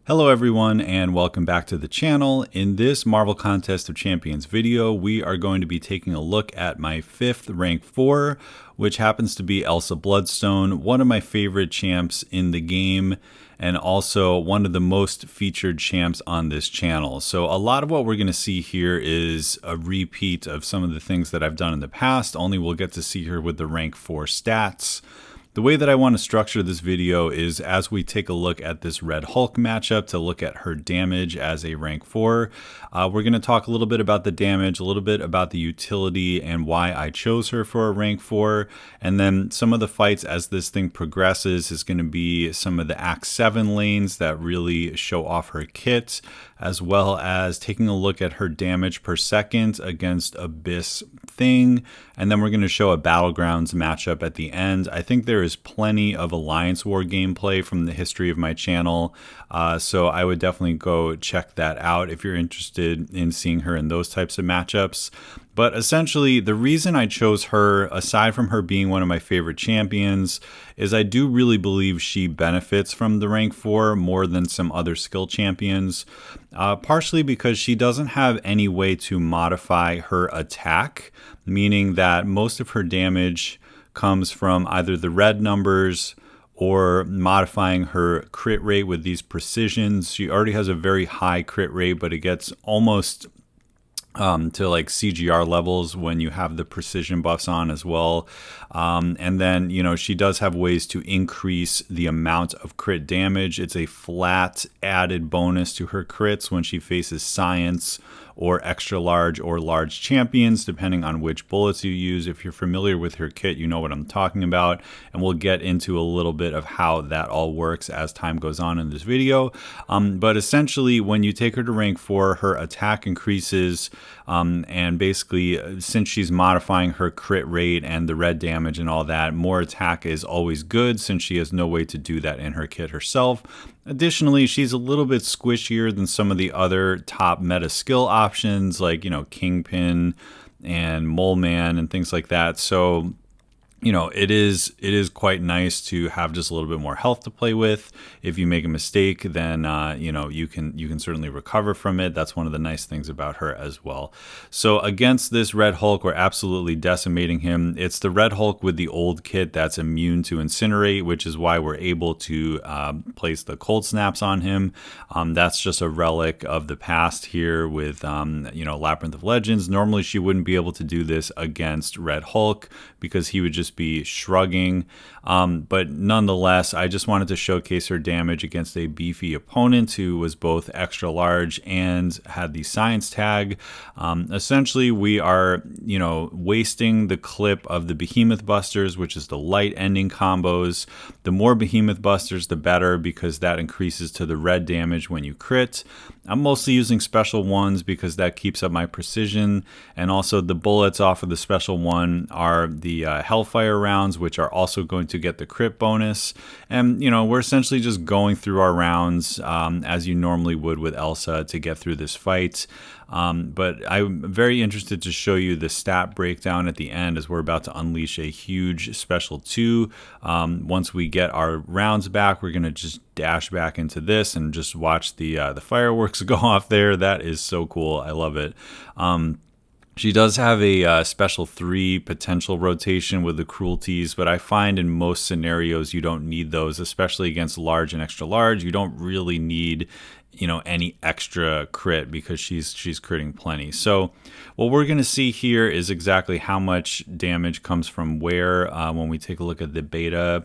Hello everyone and welcome back to the channel. In this Marvel Contest of Champions video, we are going to be taking a look at my 5th rank 4, which happens to be Elsa Bloodstone, one of my favorite champs in the game, and also one of the most featured champs on this channel. So a lot of what we're going to see here is a repeat of some of the things that I've done in the past, only we'll get to see her with the rank 4 stats. The way that I want to structure this video is as we take a look at this Red Hulk matchup to look at her damage as a rank 4. We're going to talk a little bit about the damage, a little bit about the utility and why I chose her for a rank 4. And then some of the fights as this thing progresses is going to be some of the Act 7 lanes that really show off her kit, as well as taking a look at her damage per second against Abyss Thing. And then we're going to show a battlegrounds matchup at the end. I think there is plenty of Alliance War gameplay from the history of my channel, so I would definitely go check that out if you're interested in seeing her in those types of matchups. But essentially, the reason I chose her, aside from her being one of my favorite champions, is I do really believe she benefits from the rank 4 more than some other skill champions, partially because she doesn't have any way to modify her attack, meaning that most of her damage comes from either the red numbers or modifying her crit rate with these precisions. She already has a very high crit rate, but it gets almost to like CGR levels when you have the precision buffs on as well. And then, you know, she does have ways to increase the amount of crit damage. It's a flat added bonus to her crits when she faces science or extra large or large champions, depending on which bullets you use. If you're familiar with her kit, you know what I'm talking about, and we'll get into a little bit of how that all works as time goes on in this video. But essentially, when you take her to rank 4, her attack increases, and basically, since she's modifying her crit rate and the red damage and all that, more attack is always good since she has no way to do that in her kit herself. Additionally, she's a little bit squishier than some of the other top meta skill options like, you know, Kingpin and Mole Man and things like that. So, you know, it is quite nice to have just a little bit more health to play with. If you make a mistake, then you know, you can certainly recover from it. That's one of the nice things about her as well. So against this Red Hulk, we're absolutely decimating him. It's the Red Hulk with the old kit that's immune to incinerate, which is why we're able to place the cold snaps on him. That's just a relic of the past here with you know, Labyrinth of Legends. Normally she wouldn't be able to do this against Red Hulk because he would just be shrugging, but nonetheless, I just wanted to showcase her damage against a beefy opponent who was both extra large and had the science tag. Essentially, we are, you know, wasting the clip of the Behemoth Busters, which is the light ending combos. The more Behemoth Busters, the better, because that increases to the red damage when you crit. I'm mostly using special ones because that keeps up my precision, and also the bullets off of the special one are the Hellfire rounds, which are also going to get the crit bonus. And, you know, we're essentially just going through our rounds as you normally would with Elsa to get through this fight. But I'm very interested to show you the stat breakdown at the end as we're about to unleash a huge special 2. Once we get our rounds back, we're going to just dash back into this and just watch the fireworks go off there. That is so cool. I love it. She does have a special 3 potential rotation with the cruelties, but I find in most scenarios you don't need those, especially against large and extra large. You don't really need, you know, any extra crit because she's critting plenty. So what we're going to see here is exactly how much damage comes from where when we take a look at the beta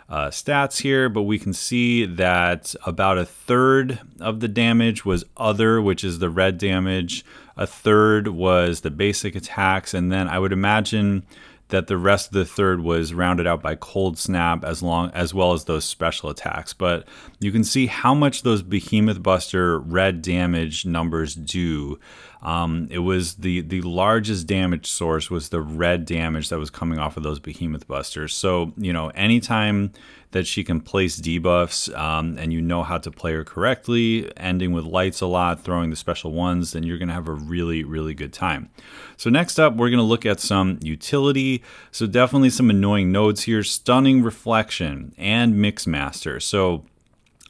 stats here, but we can see that about a third of the damage was other, which is the red damage. A third was the basic attacks, and then I would imagine that the rest of the third was rounded out by cold snap as well as those special attacks. But you can see how much those Behemoth Buster red damage numbers do. It was the largest damage source was the red damage that was coming off of those Behemoth Busters. So, you know, anytime that she can place debuffs and you know how to play her correctly, ending with lights a lot, throwing the special ones, then you're going to have a really, really good time. So next up, we're going to look at some utility. So definitely some annoying nodes here: Stunning Reflection and Mixmaster. So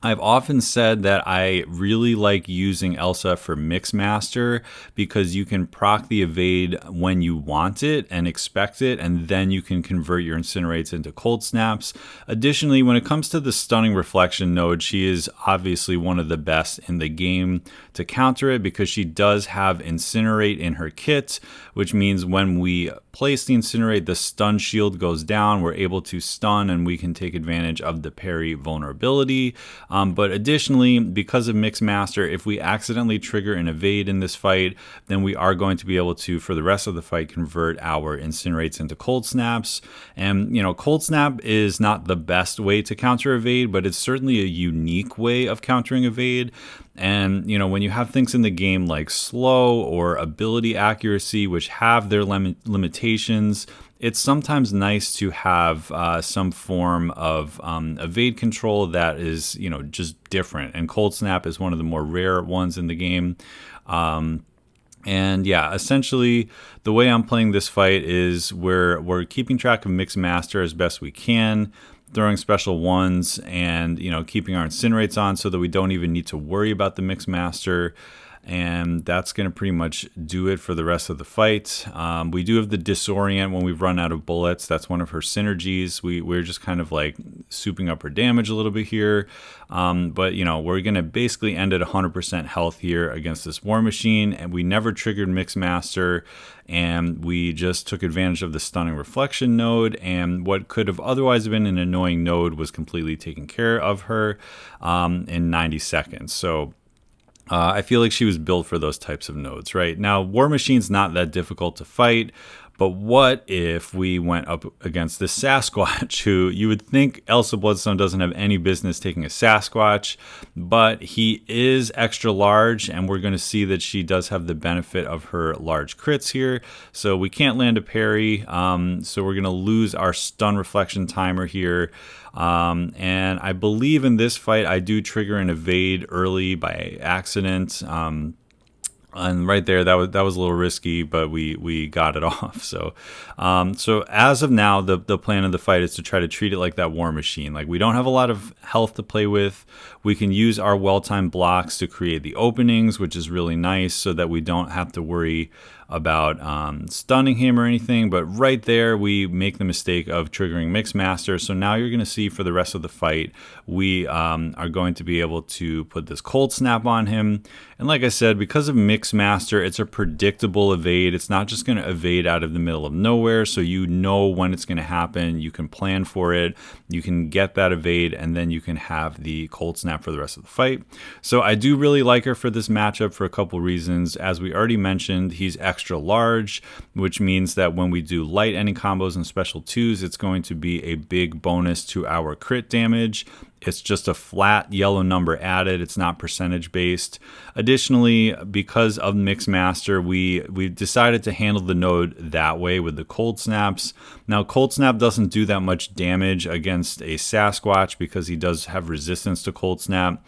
I've often said that I really like using Elsa for Mixmaster because you can proc the evade when you want it and expect it, and then you can convert your incinerates into cold snaps. Additionally, when it comes to the stunning reflection node, she is obviously one of the best in the game to counter it because she does have incinerate in her kit, which means when we place the incinerate, the stun shield goes down. We're able to stun and we can take advantage of the parry vulnerability. But additionally, because of Mixmaster, if we accidentally trigger an evade in this fight, then we are going to be able to, for the rest of the fight, convert our incinerates into cold snaps. And, cold snap is not the best way to counter evade, but it's certainly a unique way of countering evade. And, when you have things in the game like slow or ability accuracy, which have their limitations, it's sometimes nice to have some form of evade control that is, just different. And Cold Snap is one of the more rare ones in the game. And yeah, essentially the way I'm playing this fight is we're keeping track of Mixmaster as best we can, throwing special ones and, keeping our incinerates on so that we don't even need to worry about the Mixmaster. And that's going to pretty much do it for the rest of the fight. We do have the disorient when we've run out of bullets. That's one of her synergies. We're just kind of like souping up her damage a little bit here. But, we're going to basically end at 100% health here against this War Machine. And we never triggered Mixmaster. And we just took advantage of the stunning reflection node. And what could have otherwise been an annoying node was completely taken care of her in 90 seconds. So I feel like she was built for those types of nodes, right? Now, War Machine's not that difficult to fight, but what if we went up against this Sasquatch, who you would think Elsa Bloodstone doesn't have any business taking a Sasquatch, but he is extra large, and we're going to see that she does have the benefit of her large crits here. So we can't land a parry, so we're going to lose our stun reflection timer here. And I believe in this fight, I do trigger an evade early by accident. And right there, that was a little risky, but we got it off. So as of now, the plan of the fight is to try to treat it like that War Machine. Like, we don't have a lot of health to play with. We can use our well-timed blocks to create the openings, which is really nice, so that we don't have to worry about stunning him or anything. But right there, we make the mistake of triggering Mixmaster. So now you're going to see for the rest of the fight, we are going to be able to put this Cold Snap on him. And like I said, because of Mixmaster, it's a predictable evade. It's not just going to evade out of the middle of nowhere, so you know when it's going to happen. You can plan for it. You can get that evade, and then you can have the Cold Snap for the rest of the fight. So I do really like her for this matchup for a couple reasons. As we already mentioned, he's extra large, which means that when we do light ending combos and special twos, it's going to be a big bonus to our crit damage. It's just a flat yellow number added. It's not percentage based. Additionally, because of Mixmaster, we decided to handle the node that way with the Cold Snaps. Now, Cold Snap doesn't do that much damage against a Sasquatch because he does have resistance to Cold Snap,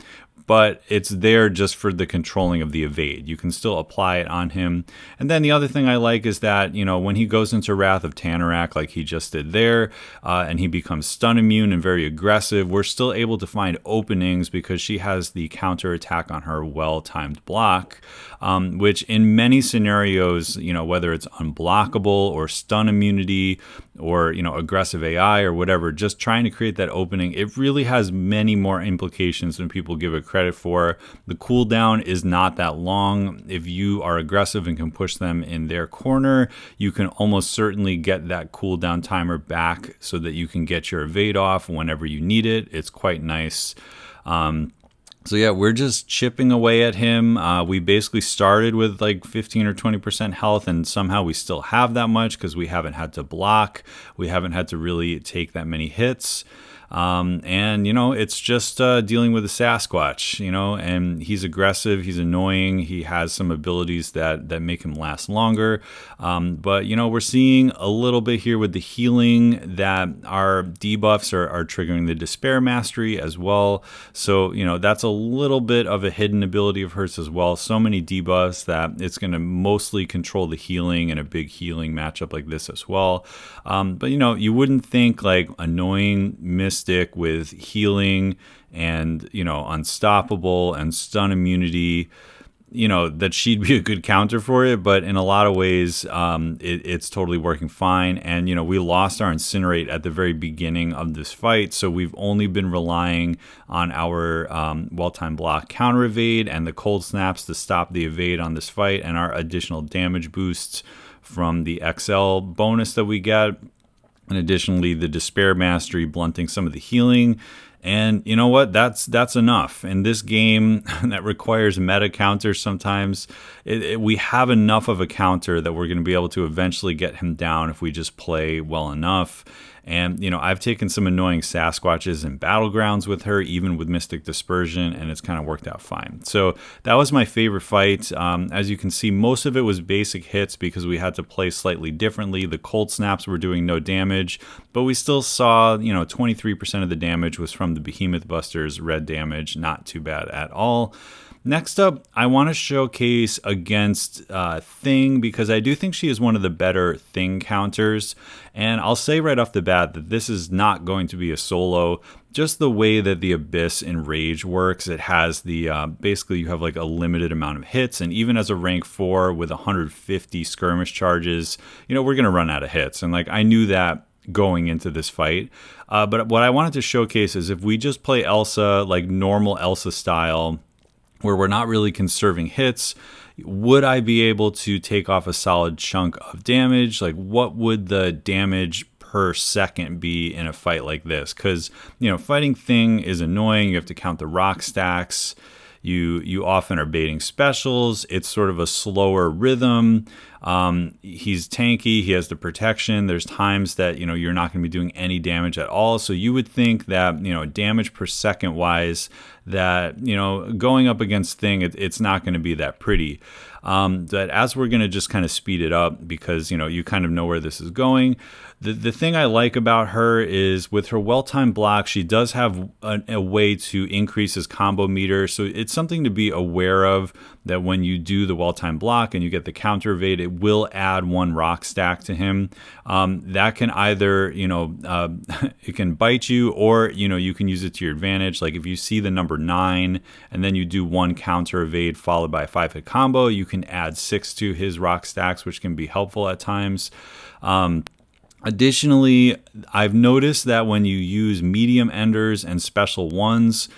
but it's there just for the controlling of the evade. You can still apply it on him. And then the other thing I like is that, when he goes into Wrath of Tanarak like he just did there, and he becomes stun immune and very aggressive, we're still able to find openings because she has the counter attack on her well-timed block, which in many scenarios, whether it's unblockable or stun immunity or, aggressive AI or whatever, just trying to create that opening, it really has many more implications than people give it credit for. The cooldown is not that long. If you are aggressive and can push them in their corner, you can almost certainly get that cooldown timer back so that you can get your evade off whenever you need it. It's quite nice. So yeah, we're just chipping away at him. We basically started with like 15 or 20% health, and somehow we still have that much because we haven't had to block. We haven't had to really take that many hits. And it's just dealing with a Sasquatch, and he's aggressive, he's annoying, he has some abilities that make him last longer. But we're seeing a little bit here with the healing that our debuffs are triggering the Despair Mastery as well. So, that's a little bit of a hidden ability of hers as well. So many debuffs that it's going to mostly control the healing in a big healing matchup like this as well. But you wouldn't think like annoying miss Mystic with healing and, unstoppable and stun immunity, that she'd be a good counter for it, but in a lot of ways, it's totally working fine. And, we lost our Incinerate at the very beginning of this fight, so we've only been relying on our well-timed block counter evade and the cold snaps to stop the evade on this fight, and our additional damage boosts from the XL bonus that we get. And additionally, the Despair Mastery blunting some of the healing. And you know what? That's enough. In this game that requires meta counters sometimes, we have enough of a counter that we're going to be able to eventually get him down if we just play well enough. And, I've taken some annoying Sasquatches in battlegrounds with her, even with Mystic Dispersion, and it's kind of worked out fine. So that was my favorite fight. As you can see, most of it was basic hits because we had to play slightly differently. The cold snaps were doing no damage, but we still saw, 23% of the damage was from the Behemoth Buster's red damage. Not too bad at all. Next up, I want to showcase against Thing because I do think she is one of the better Thing counters. And I'll say right off the bat that this is not going to be a solo. Just the way that the Abyss in Rage works, it has the, basically you have like a limited amount of hits. And even as a rank 4 with 150 skirmish charges, we're going to run out of hits. And I knew that going into this fight. But what I wanted to showcase is if we just play Elsa like normal Elsa style, where we're not really conserving hits, would I be able to take off a solid chunk of damage? What would the damage per second be in a fight like this? Because, fighting Thing is annoying. You have to count the rock stacks. You often are baiting specials. It's sort of a slower rhythm. He's tanky. He has the protection. There's times that, you're not going to be doing any damage at all. So you would think that, damage per second wise, that, going up against Thing, it's not going to be that pretty. But as we're going to just kind of speed it up because, you kind of know where this is going. The thing I like about her is with her well-timed block, she does have a way to increase his combo meter. So it's something to be aware of, that when you do the well-timed block and you get the counter evade, it will add 1 rock stack to him. That can either, it can bite you, or, you can use it to your advantage. Like if you see the number 9 and then you do 1 counter evade followed by a 5-hit combo, you can add 6 to his rock stacks, which can be helpful at times. Additionally, I've noticed that when you use medium enders and special ones,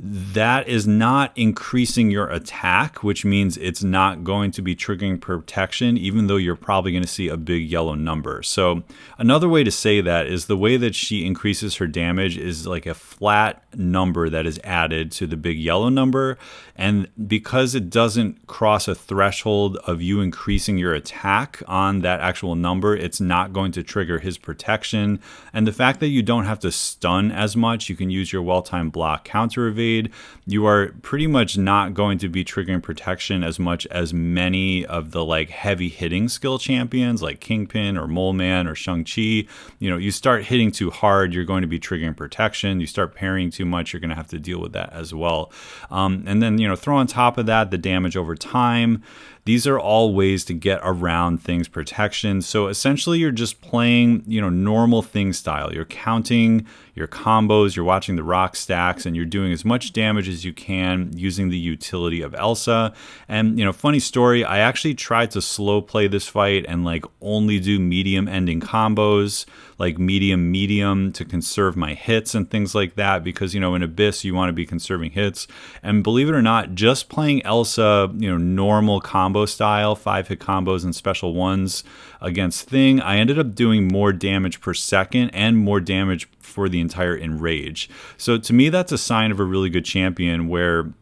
that is not increasing your attack, which means it's not going to be triggering protection, even though you're probably going to see a big yellow number. So another way to say that is the way that she increases her damage is like a flat number that is added to the big yellow number. And because it doesn't cross a threshold of you increasing your attack on that actual number, it's not going to trigger his protection. And the fact that you don't have to stun as much, you can use your well-timed block counter evade. You are pretty much not going to be triggering protection as much as many of the heavy hitting skill champions like Kingpin or Mole Man or Shang-Chi. You start hitting too hard, you're going to be triggering protection. You start parrying too much, you're going to have to deal with that as well. And then, throw on top of that the damage over time. These are all ways to get around Thing's protection. So essentially you're just playing, normal Thing style. You're counting your combos, you're watching the rock stacks, and you're doing as much damage as you can using the utility of Elsa. And, funny story, I actually tried to slow play this fight and only do medium ending combos, like medium to conserve my hits and things like that, because, in Abyss, you want to be conserving hits. And believe it or not, just playing Elsa, normal combo style, 5-hit combos and special ones against Thing, I ended up doing more damage per second and more damage for the entire Enrage. So to me, that's a sign of a really good champion where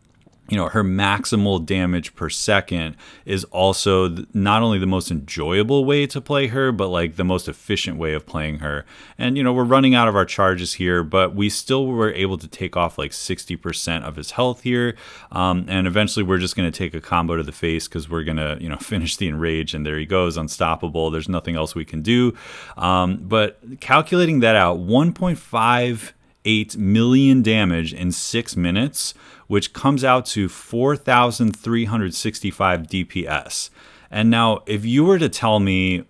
her maximal damage per second is also not only the most enjoyable way to play her, but the most efficient way of playing her. And, we're running out of our charges here, but we still were able to take off 60% of his health here. And eventually we're just going to take a combo to the face because we're going to, finish the Enrage, and there he goes, unstoppable. There's nothing else we can do. But calculating that out, 1.58 million damage in 6 minutes, which comes out to 4,365 DPS. And now, if you were to tell me,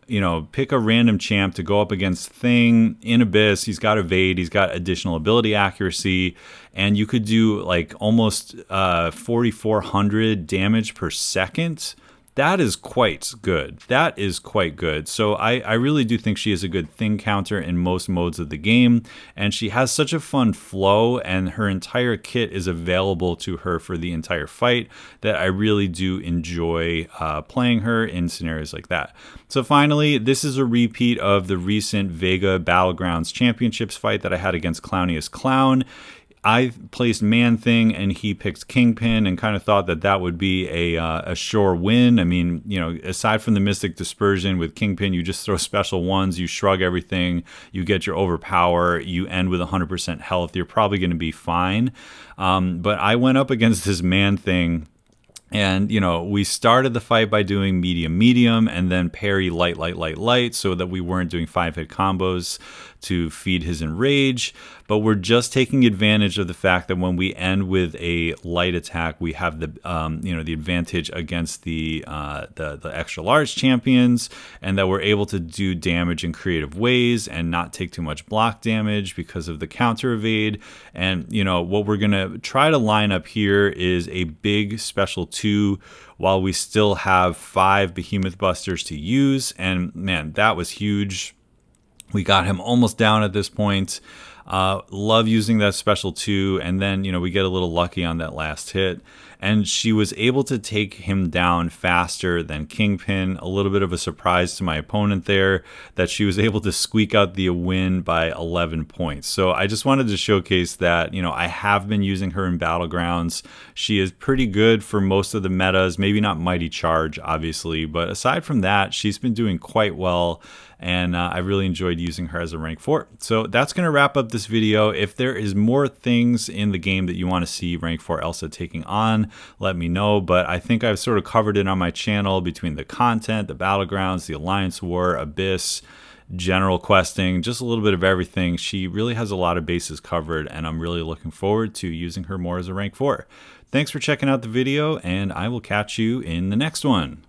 pick a random champ to go up against Thing in Abyss, he's got evade, he's got additional ability accuracy, and you could do like almost 4,400 damage per second. That is quite good. That is quite good. So I really do think she is a good Thing counter in most modes of the game. And she has such a fun flow, and her entire kit is available to her for the entire fight, that I really do enjoy playing her in scenarios like that. So finally, this is a repeat of the recent Vega Battlegrounds Championships fight that I had against Clowniest Clown. I placed Man-Thing and he picked Kingpin, and kind of thought that that would be a sure win. I mean, aside from the Mystic Dispersion with Kingpin, you just throw special ones, you shrug everything, you get your overpower, you end with 100% health. You're probably going to be fine. But I went up against this Man-Thing. And, we started the fight by doing medium, and then parry light, so that we weren't doing 5-hit combos to feed his enrage. But we're just taking advantage of the fact that when we end with a light attack, we have the the advantage against the extra large champions, and that we're able to do damage in creative ways and not take too much block damage because of the counter evade. And what we're gonna try to line up here is a big special 2 while we still have 5 Behemoth Busters to use. And man, that was huge. We got him almost down at this point. Love using that special 2, and then we get a little lucky on that last hit, and she was able to take him down faster than Kingpin. A little bit of a surprise to my opponent there, that she was able to squeak out the win by 11 points. So I just wanted to showcase that I have been using her in Battlegrounds. She is pretty good for most of the metas, maybe not Mighty Charge obviously, but aside from that, she's been doing quite well. And I really enjoyed using her as a rank 4. So that's going to wrap up this video. If there is more things in the game that you want to see rank 4 Elsa taking on, let me know. But I think I've sort of covered it on my channel between the content, the Battlegrounds, the Alliance War, Abyss, general questing, just a little bit of everything. She really has a lot of bases covered, and I'm really looking forward to using her more as a rank 4. Thanks for checking out the video, and I will catch you in the next one.